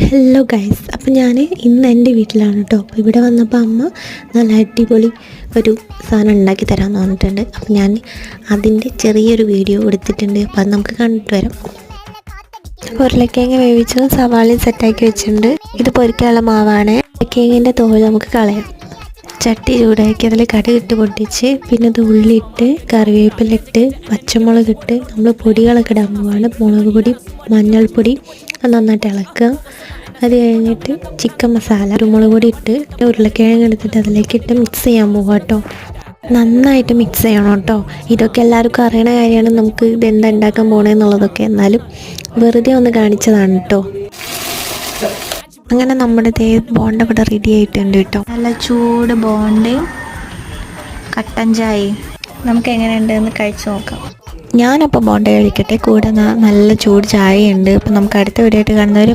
Hello guys, അപ്പോൾ ഞാൻ ഇന്ന് എൻ്റെ വീട്ടിലാണ് കേട്ടോ. അപ്പോൾ ഇവിടെ വന്നപ്പോൾ അമ്മ നല്ല അടിപൊളി ഒരു സാധനം ഉണ്ടാക്കി തരാമെന്ന് പറഞ്ഞിട്ടുണ്ട്. അപ്പോൾ ഞാൻ അതിൻ്റെ ചെറിയൊരു വീഡിയോ എടുത്തിട്ടുണ്ട്. അപ്പോൾ അത് നമുക്ക് കണ്ടിട്ട് വരാം. ഉരുളക്കിഴങ്ങ് വേവിച്ചതും സവാളയും സെറ്റാക്കി വെച്ചിട്ടുണ്ട്. ഇത് പൊരിക്കാനുള്ള മാവാണ്. ഉരുളക്കിഴങ്ങിൻ്റെ തോല് നമുക്ക് കളയാം. ചട്ടി ചൂടാക്കി അതിൽ കടുകിട്ട് പൊട്ടിച്ച് പിന്നെ ഇത് ഉള്ളിയിട്ട് കറിവേപ്പിലിട്ട് പച്ചമുളകിട്ട് നമ്മൾ പൊടികളൊക്കെ ഇടാൻ പോവാണ്. മുളക് പൊടി, മഞ്ഞൾപ്പൊടി നന്നായിട്ട് ഇളക്കുക. അത് കഴിഞ്ഞിട്ട് ചിക്കൻ മസാല, കുരുമുളക് പൊടി ഇട്ട് ഉരുളക്കിഴങ്ങ് എടുത്തിട്ട് അതിലേക്ക് ഇട്ട് മിക്സ് ചെയ്യാൻ പോവാം കേട്ടോ. നന്നായിട്ട് മിക്സ് ചെയ്യണം കേട്ടോ. ഇതൊക്കെ എല്ലാവർക്കും അറിയണ കാര്യമാണ്, നമുക്ക് ഇതെന്താ ഉണ്ടാക്കാൻ പോകണമെന്നുള്ളതൊക്കെ. എന്നാലും വെറുതെ ഒന്ന് കാണിച്ചതാണ് കേട്ടോ. അങ്ങനെ നമ്മുടെ ബോണ്ട ഇവിടെ റെഡി ആയിട്ടുണ്ട് കേട്ടോ. നല്ല ചൂട് ബോണ്ടയും കട്ടൻ ചായയും നമുക്ക് എങ്ങനെയുണ്ടെന്ന് കഴിച്ചു നോക്കാം. ഞാനപ്പോൾ ബോണ്ട കഴിക്കട്ടെ, കൂടെ നല്ല ചൂട് ചായ ഉണ്ട്. അപ്പോൾ നമുക്ക് അടുത്ത വീഡിയോ ആയിട്ട് കാണുന്നവർ